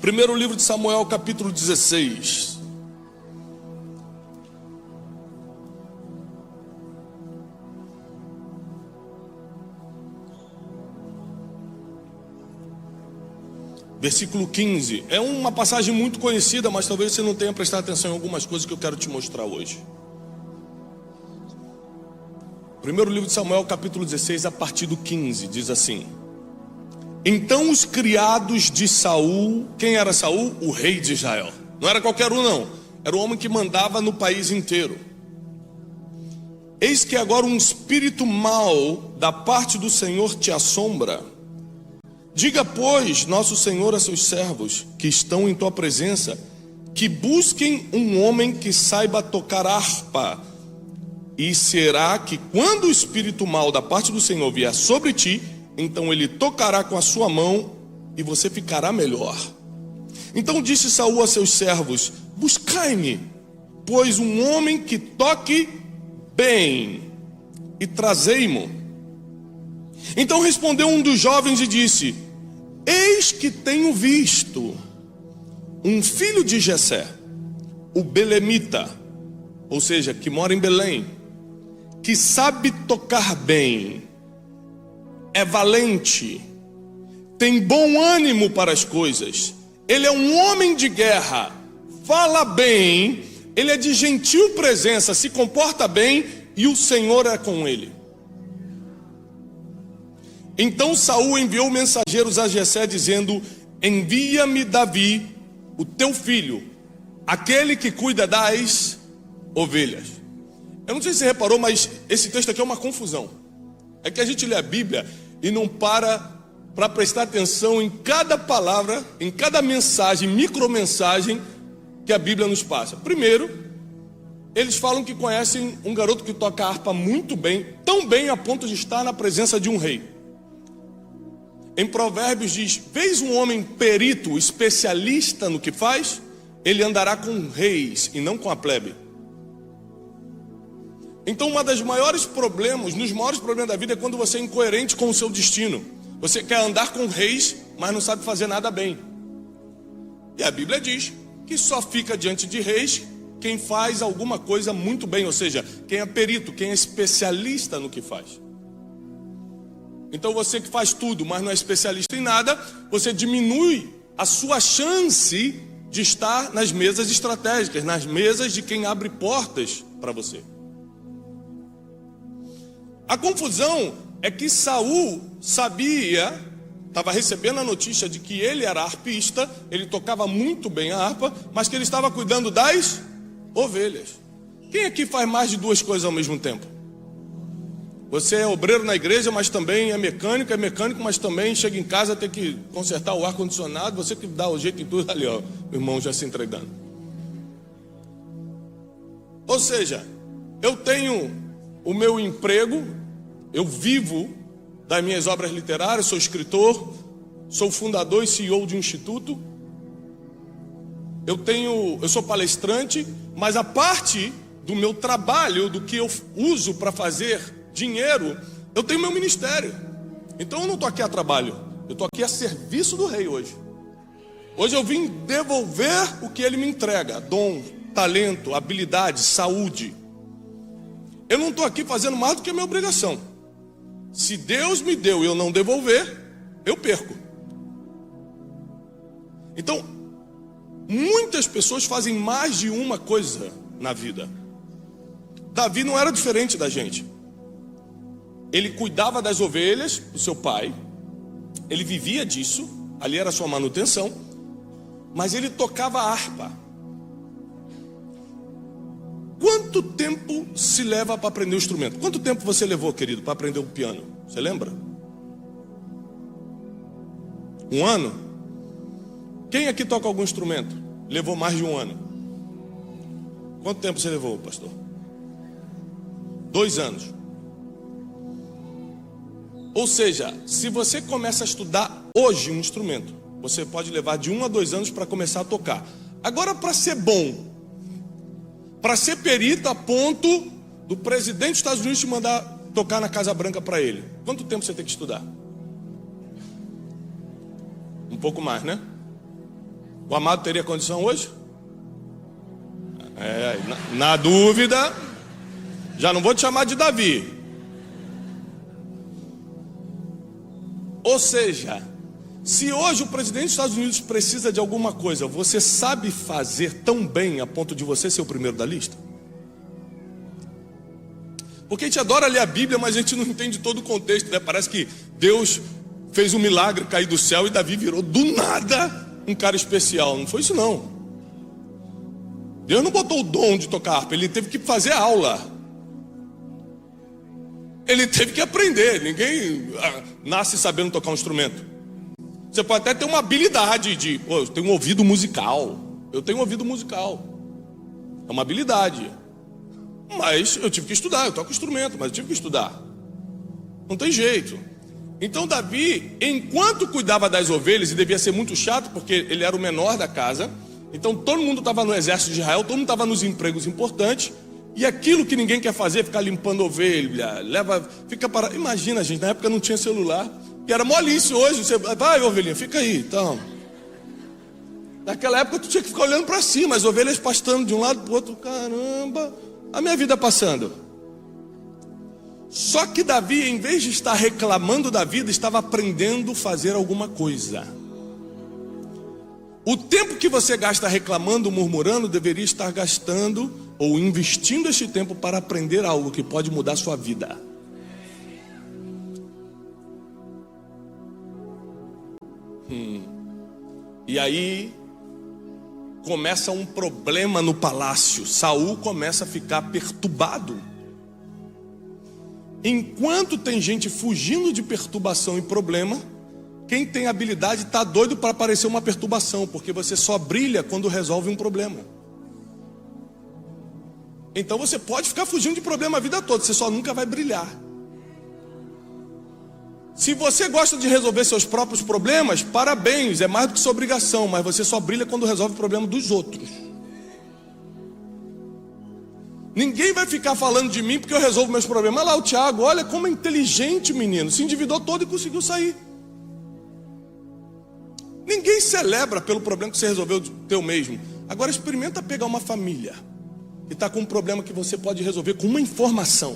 Primeiro livro de Samuel, capítulo 16. Versículo 15. É uma passagem muito conhecida, mas talvez você não tenha prestado atenção em algumas coisas que eu quero te mostrar hoje. Primeiro livro de Samuel, capítulo 16, a partir do 15, diz assim: Então os criados de Saul, quem era Saul? O rei de Israel. Não era qualquer um não, era o homem que mandava no país inteiro. Eis que agora um espírito mau da parte do Senhor te assombra. Diga, pois, nosso Senhor a seus servos que estão em tua presença, que busquem um homem que saiba tocar harpa. E será que quando o espírito mau da parte do Senhor vier sobre ti, então ele tocará com a sua mão e você ficará melhor. Então disse Saul a seus servos: Buscai-me, pois um homem que toque bem, e trazei-mo. Então respondeu um dos jovens e disse: Eis que tenho visto um filho de Jessé, o belemita, ou seja, que mora em Belém, que sabe tocar bem, é valente, tem bom ânimo para as coisas, ele é um homem de guerra, fala bem, ele é de gentil presença, se comporta bem, e o Senhor é com ele. Então Saul enviou mensageiros a Jessé dizendo: Envia-me Davi, o teu filho, aquele que cuida das ovelhas. Eu não sei se você reparou, mas esse texto aqui é uma confusão. É que a gente lê a Bíblia e não para prestar atenção em cada palavra, em cada mensagem, micromensagem que a Bíblia nos passa. Primeiro, eles falam que conhecem um garoto que toca harpa muito bem, tão bem a ponto de estar na presença de um rei. Em Provérbios diz: Vês um homem perito, especialista no que faz, ele andará com reis e não com a plebe. Então um dos maiores problemas da vida é quando você é incoerente com o seu destino. Você quer andar com reis, mas não sabe fazer nada bem. E a Bíblia diz que só fica diante de reis quem faz alguma coisa muito bem, ou seja, quem é perito, quem é especialista no que faz. Então você que faz tudo, mas não é especialista em nada, você diminui a sua chance de estar nas mesas estratégicas, nas mesas de quem abre portas para você. A confusão é que Saul sabia, estava recebendo a notícia de que ele era harpista, ele tocava muito bem a harpa, mas que ele estava cuidando das ovelhas. Quem aqui faz mais de duas coisas ao mesmo tempo? Você é obreiro na igreja, mas também é mecânico, mas também chega em casa, tem que consertar o ar-condicionado, você que dá o jeito em tudo. Ali, ó, o irmão já se entregando. Ou seja, eu tenho o meu emprego, eu vivo das minhas obras literárias, sou escritor, sou fundador e CEO de um instituto, eu sou palestrante, mas a parte do meu trabalho, do que eu uso para fazer dinheiro, eu tenho meu ministério. Então eu não estou aqui a trabalho, eu estou aqui a serviço do rei hoje. Hoje eu vim devolver o que ele me entrega: dom, talento, habilidade, saúde. Eu não estou aqui fazendo mais do que a minha obrigação. Se Deus me deu e eu não devolver, eu perco. Então, muitas pessoas fazem mais de uma coisa na vida. Davi não era diferente da gente. Ele cuidava das ovelhas do seu pai, ele vivia disso, ali era a sua manutenção, mas ele tocava harpa. Quanto tempo se leva para aprender o instrumento? Quanto tempo você levou, querido, para aprender o piano? Você lembra? 1 ano? Quem aqui toca algum instrumento? Levou mais de 1 ano. Quanto tempo você levou, pastor? 2 anos. Ou seja, se você começa a estudar hoje um instrumento, você pode levar de 1 a 2 anos para começar a tocar. Agora, para ser bom, para ser perito a ponto do presidente dos Estados Unidos te mandar tocar na Casa Branca para ele, quanto tempo você tem que estudar? Um pouco mais, né? O amado teria condição hoje? Na dúvida, já não vou te chamar de Davi. Ou seja, se hoje o presidente dos Estados Unidos precisa de alguma coisa, você sabe fazer tão bem a ponto de você ser o primeiro da lista? Porque a gente adora ler a Bíblia, mas a gente não entende todo o contexto, né? Parece que Deus fez um milagre cair do céu e Davi virou do nada um cara especial. Não foi isso não. Deus não botou o dom de tocar harpa, ele teve que fazer aula. Ele teve que aprender. Ninguém nasce sabendo tocar um instrumento. Você pode até ter uma habilidade de, eu tenho um ouvido musical. Eu tenho um ouvido musical. É uma habilidade. Mas eu tive que estudar. Eu toco instrumento, mas eu tive que estudar. Não tem jeito. Então Davi, enquanto cuidava das ovelhas, e devia ser muito chato, porque ele era o menor da casa. Então todo mundo estava no exército de Israel, todo mundo estava nos empregos importantes. E aquilo que ninguém quer fazer, ficar limpando ovelha, fica para. Imagina, gente, na época não tinha celular, que era molice. Hoje você vai, ovelhinha, fica aí, então. Naquela época tu tinha que ficar olhando para cima, as ovelhas pastando de um lado para o outro. Caramba, a minha vida passando. Só que Davi, em vez de estar reclamando da vida, estava aprendendo a fazer alguma coisa. O tempo que você gasta reclamando, murmurando, deveria estar gastando ou investindo este tempo para aprender algo que pode mudar a sua vida. E aí começa um problema no palácio. Saul começa a ficar perturbado. Enquanto tem gente fugindo de perturbação e problema, quem tem habilidade está doido para aparecer uma perturbação, porque você só brilha quando resolve um problema. Então você pode ficar fugindo de problema a vida toda, você só nunca vai brilhar. Se você gosta de resolver seus próprios problemas, parabéns, é mais do que sua obrigação, mas você só brilha quando resolve o problema dos outros. Ninguém vai ficar falando de mim porque eu resolvo meus problemas. Olha lá o Tiago, olha como é inteligente, menino, se endividou todo e conseguiu sair. Ninguém celebra pelo problema que você resolveu teu mesmo. Agora experimenta pegar uma família que está com um problema que você pode resolver com uma informação.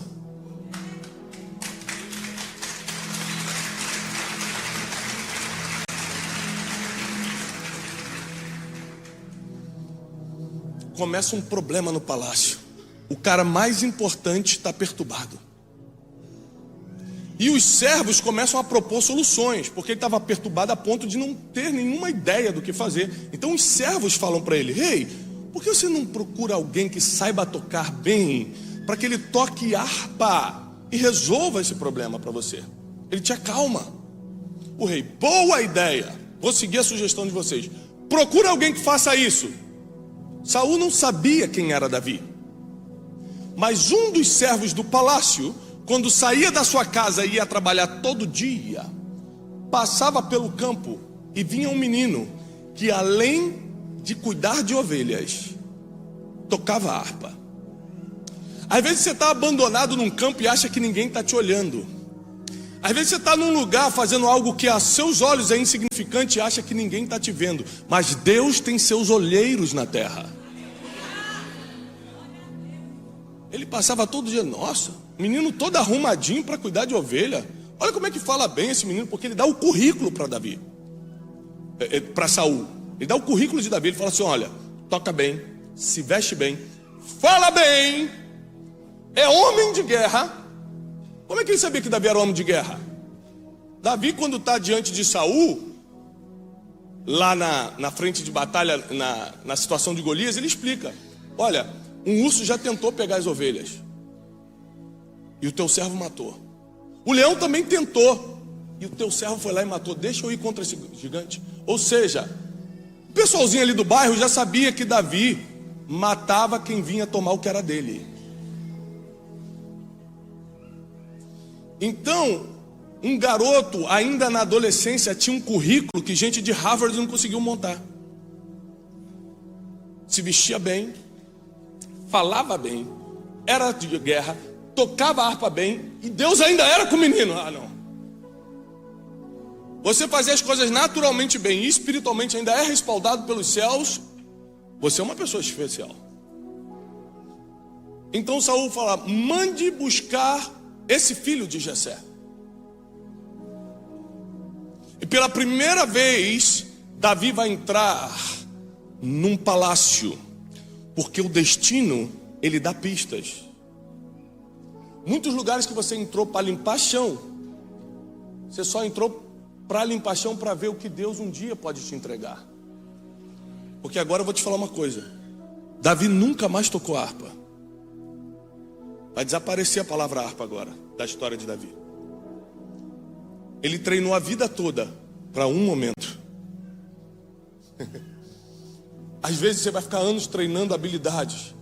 Começa um problema no palácio. O cara mais importante está perturbado. E os servos começam a propor soluções, porque ele estava perturbado a ponto de não ter nenhuma ideia do que fazer. Então os servos falam para ele: Rei, por que você não procura alguém que saiba tocar bem, para que ele toque harpa e resolva esse problema para você? Ele te acalma. O rei: boa ideia, vou seguir a sugestão de vocês. Procura alguém que faça isso. Saul não sabia quem era Davi, mas um dos servos do palácio, quando saía da sua casa e ia trabalhar todo dia, passava pelo campo e vinha um menino que, além de cuidar de ovelhas, tocava harpa. Às vezes você está abandonado num campo e acha que ninguém está te olhando. Às vezes você está num lugar fazendo algo que a seus olhos é insignificante e acha que ninguém está te vendo. Mas Deus tem seus olheiros na terra. Ele passava todo dia, nossa, menino todo arrumadinho para cuidar de ovelha. Olha como é que fala bem esse menino, porque ele dá o currículo para Davi, para Saul. Ele dá o currículo de Davi, ele fala assim: olha, toca bem, se veste bem, fala bem, é homem de guerra. Como é que ele sabia que Davi era homem de guerra? Davi, quando está diante de Saul, lá na frente de batalha, na situação de Golias, ele explica: olha, um urso já tentou pegar as ovelhas e o teu servo matou. O leão também tentou e o teu servo foi lá e matou. Deixa eu ir contra esse gigante. Ou seja, o pessoalzinho ali do bairro já sabia que Davi matava quem vinha tomar o que era dele. Então, um garoto ainda na adolescência tinha um currículo que gente de Harvard não conseguiu montar. Se vestia bem, falava bem, era de guerra, tocava a harpa bem, e Deus ainda era com o menino. Ah, não. você fazer as coisas naturalmente bem e espiritualmente ainda é respaldado pelos céus, você é uma pessoa especial. Então Saul fala: mande buscar esse filho de Jessé. E pela primeira vez, Davi vai entrar num palácio, porque o destino, ele dá pistas. Muitos lugares que você entrou para limpar chão, você só entrou para limpar chão para ver o que Deus um dia pode te entregar. Porque agora eu vou te falar uma coisa: Davi nunca mais tocou harpa. Vai desaparecer a palavra harpa agora da história de Davi. Ele treinou a vida toda para um momento. Às vezes você vai ficar anos treinando habilidades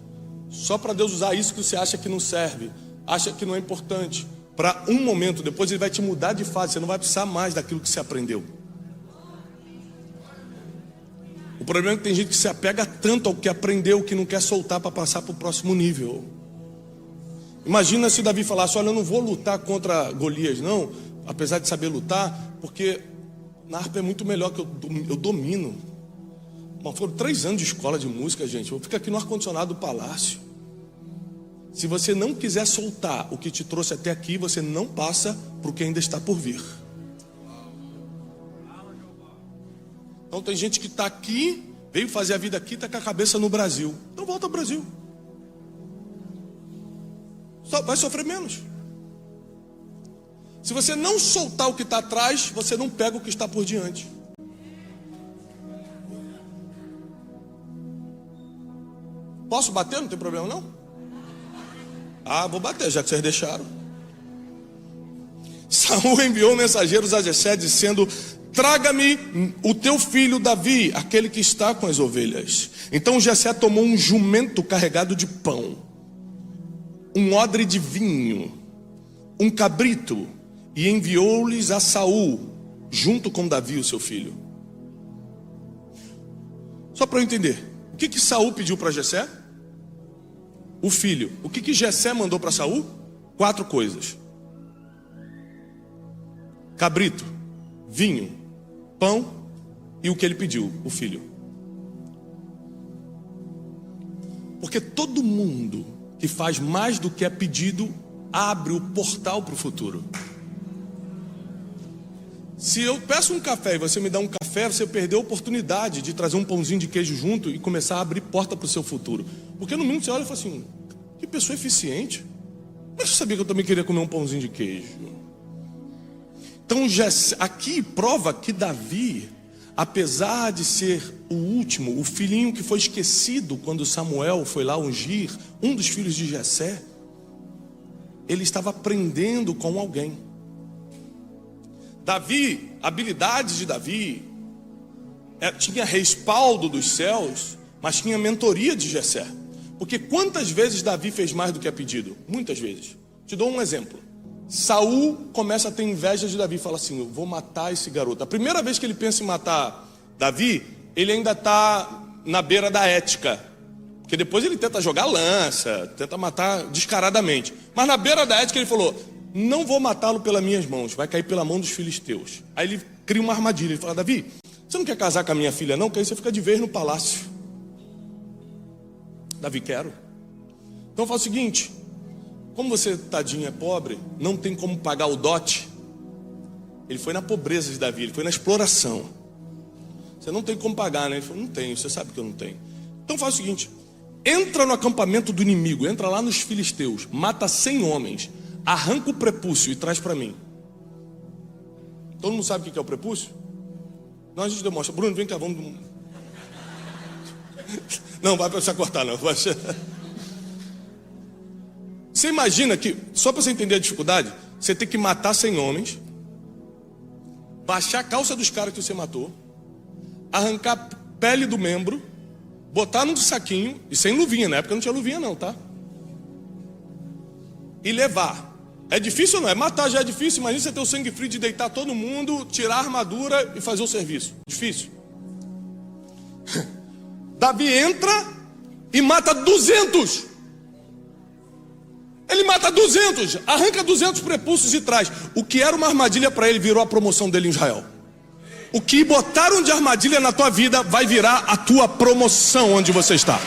só para Deus usar isso que você acha que não serve, acha que não é importante, para um momento. Depois ele vai te mudar de fase. Você não vai precisar mais daquilo que você aprendeu. O problema é que tem gente que se apega tanto ao que aprendeu que não quer soltar para passar para o próximo nível. Imagina se Davi falasse: olha, eu não vou lutar contra Golias não, apesar de saber lutar, porque na harpa é muito melhor, que eu domino. Mas foram 3 anos de escola de música, gente. Eu fico aqui no ar-condicionado do palácio. Se você não quiser soltar o que te trouxe até aqui, você não passa para o que ainda está por vir. Então tem gente que está aqui, veio fazer a vida aqui, está com a cabeça no Brasil. Então volta ao Brasil. Só vai sofrer menos. Se você não soltar o que está atrás, você não pega o que está por diante. Posso bater? Não tem problema não? Ah, vou bater, já que vocês deixaram. Saul enviou mensageiros a Jessé dizendo: traga-me o teu filho Davi, aquele que está com as ovelhas. Então Jessé tomou um jumento carregado de pão, um odre de vinho, um cabrito, e enviou-lhes a Saul, junto com Davi, o seu filho. Só para eu entender, o que Saul pediu para Jessé? O filho. O que Jessé mandou para Saul? 4 coisas: cabrito, vinho, pão e o que ele pediu, o filho. Porque todo mundo que faz mais do que é pedido abre o portal para o futuro. Se eu peço um café e você me dá um café, você perdeu a oportunidade de trazer um pãozinho de queijo junto e começar a abrir porta para o seu futuro. Porque no mínimo você olha e fala assim: que pessoa eficiente. Mas você sabia que eu também queria comer um pãozinho de queijo? Então aqui prova que Davi, apesar de ser o último, o filhinho que foi esquecido quando Samuel foi lá ungir, um dos filhos de Jessé, ele estava aprendendo com alguém. Davi, habilidades de Davi, tinha respaldo dos céus, mas tinha mentoria de Jessé. Porque quantas vezes Davi fez mais do que é pedido? Muitas vezes. Te dou um exemplo. Saul começa a ter inveja de Davi e fala assim: eu vou matar esse garoto. A primeira vez que ele pensa em matar Davi, ele ainda está na beira da ética. Porque depois ele tenta jogar lança, tenta matar descaradamente. Mas na beira da ética ele falou: não vou matá-lo pelas minhas mãos, vai cair pela mão dos filisteus. Aí ele cria uma armadilha, ele fala: Davi, você não quer casar com a minha filha não? Que aí você fica de vez no palácio. Davi: quero. Então faz o seguinte: como você, tadinho, é pobre, não tem como pagar o dote. Ele foi na pobreza de Davi, ele foi na exploração. Você não tem como pagar, né? Ele falou: não tenho, você sabe que eu não tenho. Então faz o seguinte: entra no acampamento do inimigo, entra lá nos filisteus, mata 100 homens, arranca o prepúcio e traz para mim. Todo mundo sabe o que é o prepúcio? Não, a gente demonstra. Bruno, vem cá, vamos. Não, vai precisar cortar não. Você imagina que, só para você entender a dificuldade, você tem que matar 100 homens, baixar a calça dos caras que você matou, arrancar a pele do membro, botar num saquinho, e sem luvinha, na época não tinha luvinha não, tá? E levar. É difícil ou não? É matar já é difícil. Imagina você ter o sangue frio de deitar todo mundo, tirar a armadura e fazer o serviço. Difícil. Davi entra e mata 200. Ele mata 200, arranca 200 prepúcios e traz. O que era uma armadilha para ele virou a promoção dele em Israel. O que botaram de armadilha na tua vida vai virar a tua promoção onde você está.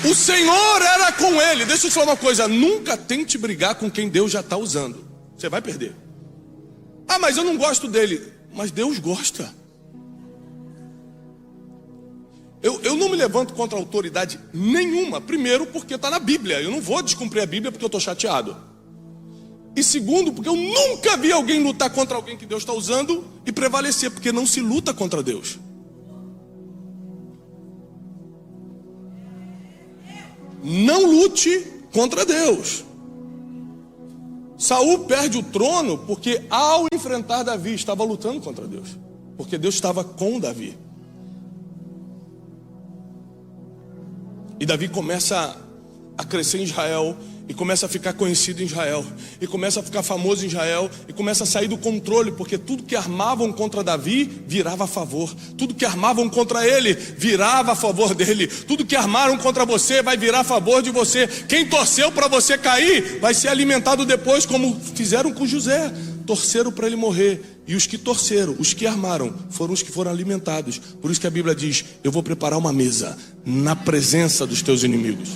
O Senhor era com ele. Deixa eu te falar uma coisa. Nunca tente brigar com quem Deus já está usando. Você vai perder. Ah, mas eu não gosto dele. Mas Deus gosta. Eu não me levanto contra autoridade nenhuma. Primeiro, porque está na Bíblia. Eu não vou descumprir a Bíblia porque eu estou chateado. E segundo, porque eu nunca vi alguém lutar contra alguém que Deus está usando e prevalecer. Porque não se luta contra Deus. Não lute contra Deus. Saul perde o trono porque ao enfrentar Davi estava lutando contra Deus. Porque Deus estava com Davi. E Davi começa a crescer em Israel, e começa a ficar conhecido em Israel, e começa a ficar famoso em Israel, e começa a sair do controle, porque tudo que armavam contra Davi virava a favor. Tudo que armavam contra ele virava a favor dele. Tudo que armaram contra você vai virar a favor de você. Quem torceu para você cair vai ser alimentado depois, como fizeram com José. Torceram para ele morrer. E os que torceram, os que armaram, foram os que foram alimentados. Por isso que a Bíblia diz: eu vou preparar uma mesa na presença dos teus inimigos.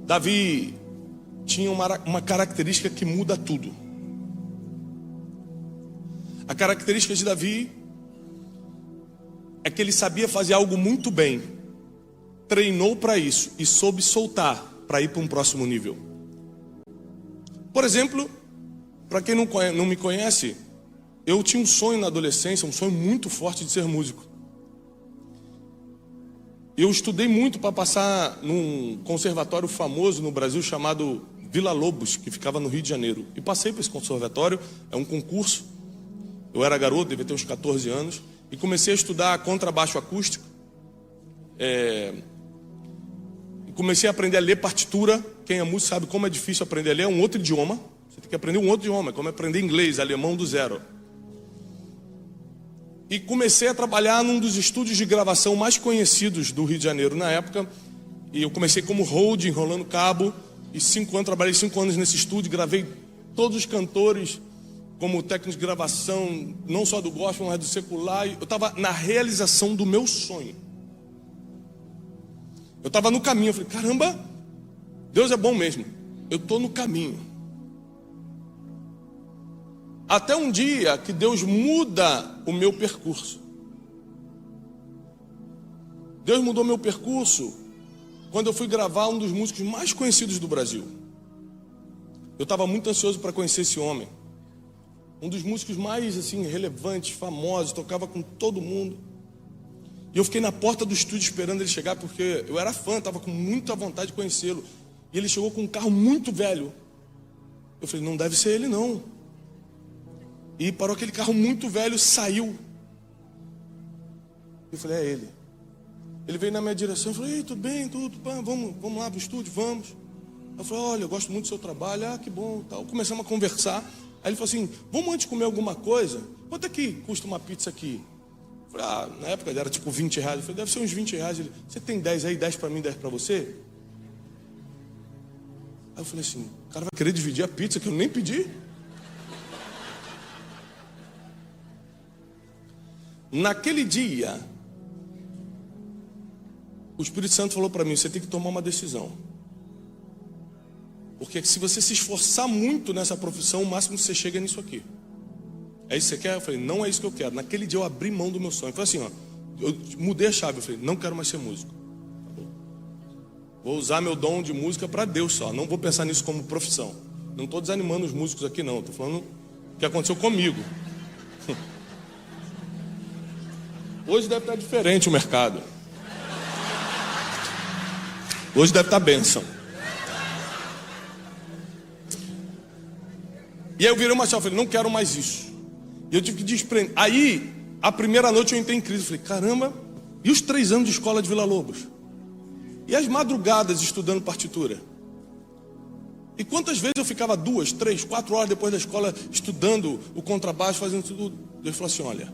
Davi tinha uma característica que muda tudo. A característica de Davi é que ele sabia fazer algo muito bem, treinou para isso e soube soltar para ir para um próximo nível. Por exemplo, para quem não me conhece, eu tinha um sonho na adolescência, um sonho muito forte de ser músico. Eu estudei muito para passar num conservatório famoso no Brasil chamado Vila Lobos, que ficava no Rio de Janeiro. E passei para esse conservatório, é um concurso. Eu era garoto, devia ter uns 14 anos, e comecei a estudar contrabaixo acústico. E comecei a aprender a ler partitura. Quem é músico sabe como é difícil aprender a ler, é um outro idioma. Você tem que aprender um outro idioma, é como aprender inglês, alemão do zero. E comecei a trabalhar num dos estúdios de gravação mais conhecidos do Rio de Janeiro na época. E eu comecei como hold, enrolando cabo. E trabalhei 5 anos nesse estúdio, gravei todos os cantores como técnico de gravação, não só do gospel, mas do secular. Eu estava na realização do meu sonho. Eu estava no caminho, eu falei, caramba, Deus é bom mesmo. Eu estou no caminho. Até um dia que Deus muda o meu percurso. Deus mudou meu percurso quando eu fui gravar um dos músicos mais conhecidos do Brasil. Eu estava muito ansioso para conhecer esse homem. Um dos músicos mais assim, relevantes, famosos, tocava com todo mundo. E eu fiquei na porta do estúdio esperando ele chegar, porque eu era fã, estava com muita vontade de conhecê-lo. E ele chegou com um carro muito velho. Eu falei, não deve ser ele não. E parou aquele carro muito velho, saiu. Eu falei, é ele. Ele veio na minha direção e falou, ei, tudo bem, tudo, vamos lá pro estúdio, vamos. Eu falei, olha, eu gosto muito do seu trabalho, que bom, tal. Começamos a conversar. Aí ele falou assim, vamos antes comer alguma coisa? Quanto é que custa uma pizza aqui? Eu falei, na época era tipo 20 reais. Eu falei, deve ser uns 20 reais. Ele, você tem 10 aí, 10 para mim, 10 para você? Aí eu falei assim, o cara vai querer dividir a pizza que eu nem pedi? Naquele dia, o Espírito Santo falou para mim, você tem que tomar uma decisão. Porque se você se esforçar muito nessa profissão, o máximo que você chega é nisso aqui. É isso que você quer? Eu falei, não é isso que eu quero. Naquele dia eu abri mão do meu sonho. Foi assim, eu mudei a chave. Eu falei, não quero mais ser músico. Vou usar meu dom de música para Deus só. Não vou pensar nisso como profissão. Não estou desanimando os músicos aqui não. Estou falando o que aconteceu comigo. Hoje deve estar diferente o mercado. Hoje deve estar bênção. E aí eu virei uma chave, falei, não quero mais isso. E eu tive que desprender. Aí, a primeira noite eu entrei em crise. Falei, caramba, e os 3 anos de escola de Vila Lobos? E as madrugadas estudando partitura? E quantas vezes eu ficava 2, 3, 4 horas depois da escola estudando o contrabaixo, fazendo tudo? Deus falou assim, olha,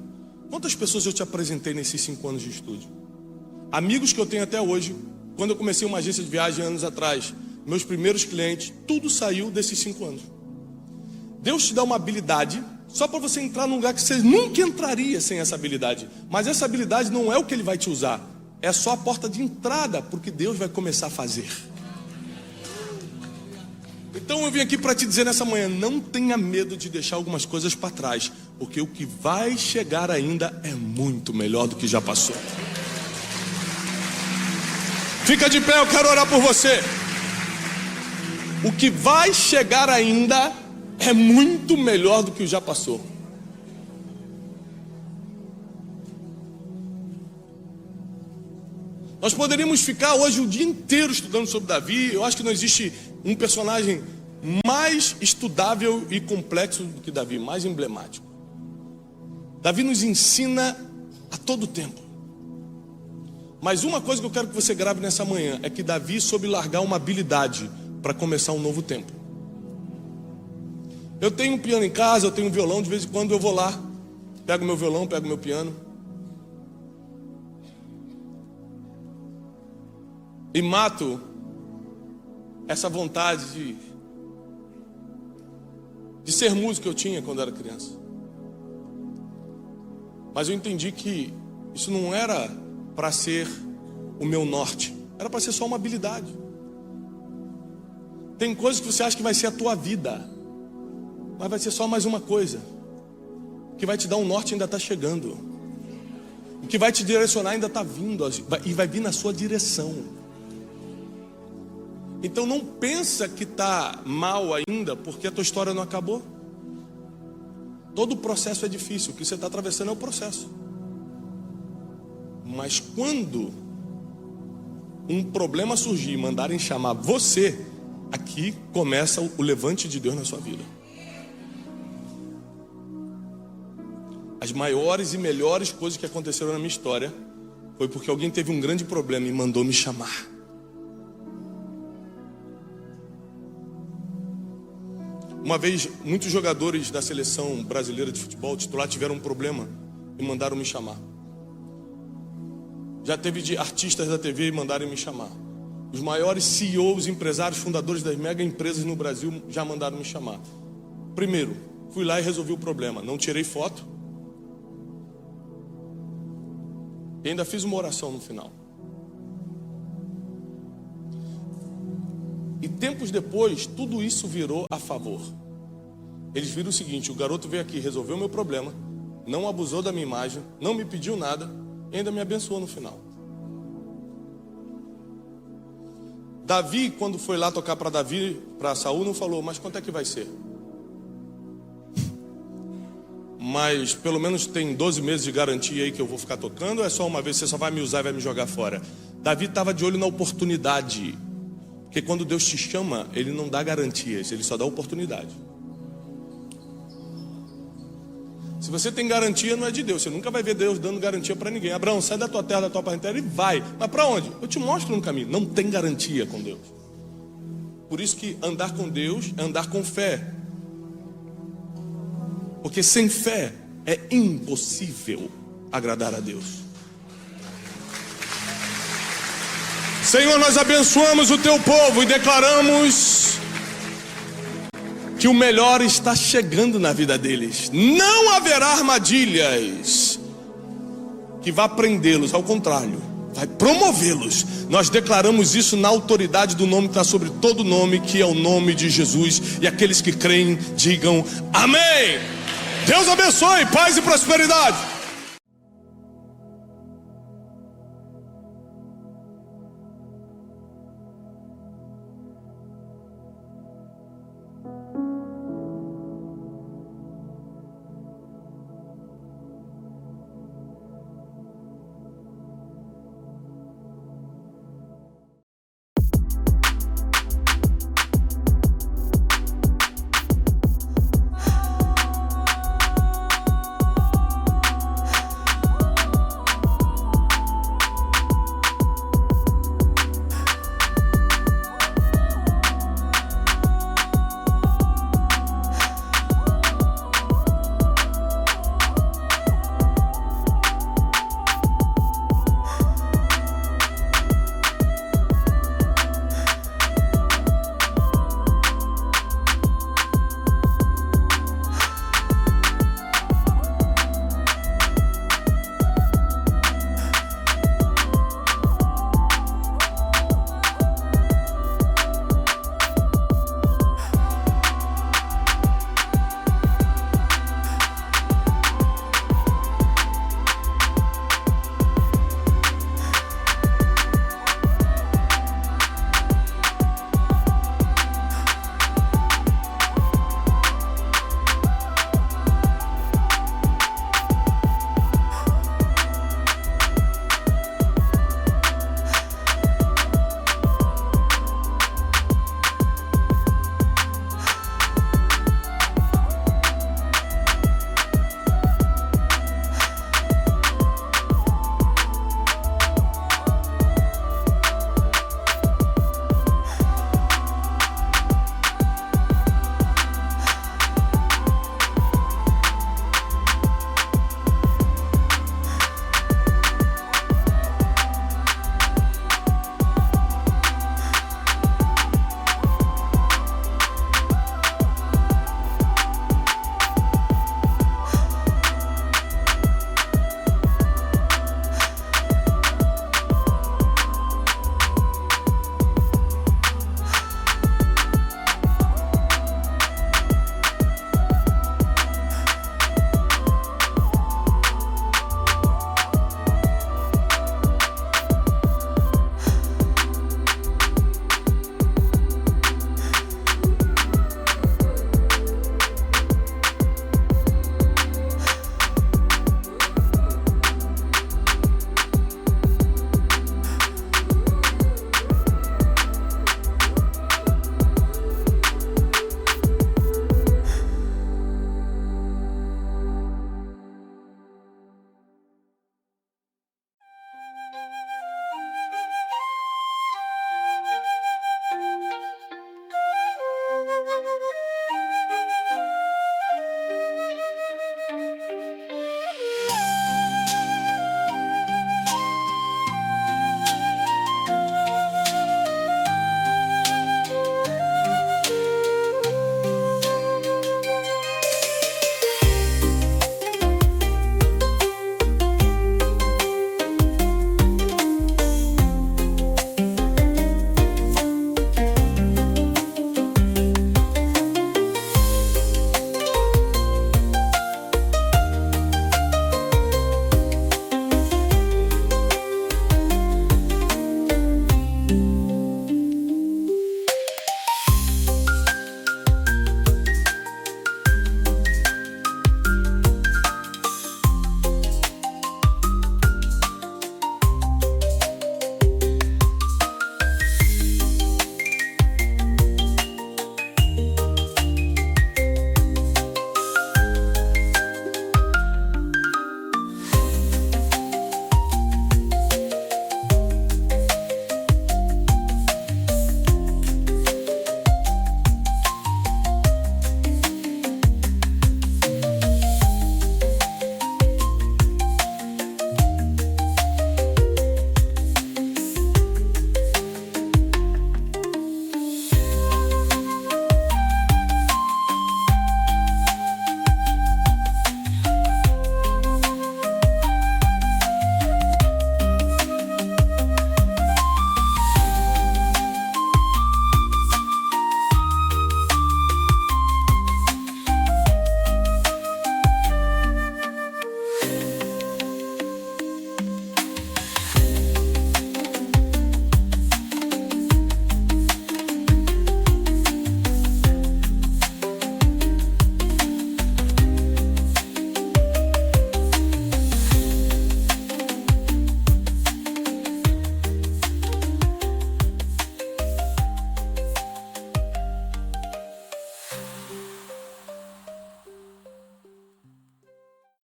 quantas pessoas eu te apresentei nesses 5 anos de estúdio? Amigos que eu tenho até hoje. Quando eu comecei uma agência de viagem anos atrás, meus primeiros clientes, tudo saiu desses 5 anos. Deus te dá uma habilidade só para você entrar num lugar que você nunca entraria sem essa habilidade. Mas essa habilidade não é o que Ele vai te usar, é só a porta de entrada porque Deus vai começar a fazer. Então eu vim aqui para te dizer nessa manhã, não tenha medo de deixar algumas coisas para trás, porque o que vai chegar ainda é muito melhor do que já passou. Fica de pé, eu quero orar por você. O que vai chegar ainda é muito melhor do que já passou. Nós poderíamos ficar hoje o dia inteiro estudando sobre Davi. Eu acho que não existe um personagem mais estudável e complexo do que Davi, mais emblemático. Davi nos ensina a todo tempo. Mas uma coisa que eu quero que você grave nessa manhã é que Davi soube largar uma habilidade para começar um novo tempo. Eu tenho um piano em casa, eu tenho um violão, de vez em quando eu vou lá, pego meu violão, pego meu piano e mato essa vontade de ser músico que eu tinha quando eu era criança. Mas eu entendi que isso não era para ser o meu norte, era para ser só uma habilidade. Tem coisas que você acha que vai ser a tua vida, mas vai ser só mais uma coisa. O que vai te dar um norte ainda está chegando. O que vai te direcionar ainda está vindo, e vai vir na sua direção. Então não pensa que está mal ainda, porque a tua história não acabou. Todo o processo é difícil, o que você está atravessando é o processo. Mas quando um problema surgir e mandarem chamar você, aqui começa o levante de Deus na sua vida. As maiores e melhores coisas que aconteceram na minha história foi porque alguém teve um grande problema e mandou me chamar. Uma vez, muitos jogadores da seleção brasileira de futebol titular tiveram um problema e mandaram me chamar. Já teve de artistas da TV e mandaram me chamar. Os maiores CEOs, empresários, fundadores das mega empresas no Brasil já mandaram me chamar. Primeiro, fui lá e resolvi o problema. Não tirei foto. E ainda fiz uma oração no final. E tempos depois, tudo isso virou a favor. Eles viram o seguinte: o garoto veio aqui, resolveu o meu problema, não abusou da minha imagem, não me pediu nada, e ainda me abençoou no final. Davi, quando foi lá tocar para Saul, não falou, mas quanto é que vai ser? Mas pelo menos tem 12 meses de garantia aí que eu vou ficar tocando, ou é só uma vez, você só vai me usar e vai me jogar fora? Davi estava de olho na oportunidade. Porque quando Deus te chama, Ele não dá garantias, Ele só dá oportunidade. Se você tem garantia, não é de Deus. Você nunca vai ver Deus dando garantia para ninguém. Abraão, sai da tua terra, da tua parentela e vai. Mas para onde? Eu te mostro um caminho. Não tem garantia com Deus. Por isso que andar com Deus é andar com fé. Porque sem fé é impossível agradar a Deus. Senhor, nós abençoamos o teu povo e declaramos que o melhor está chegando na vida deles. Não haverá armadilhas que vá prendê-los, ao contrário, vai promovê-los. Nós declaramos isso na autoridade do nome que está sobre todo nome, que é o nome de Jesus. E aqueles que creem, digam amém. Deus abençoe, paz e prosperidade.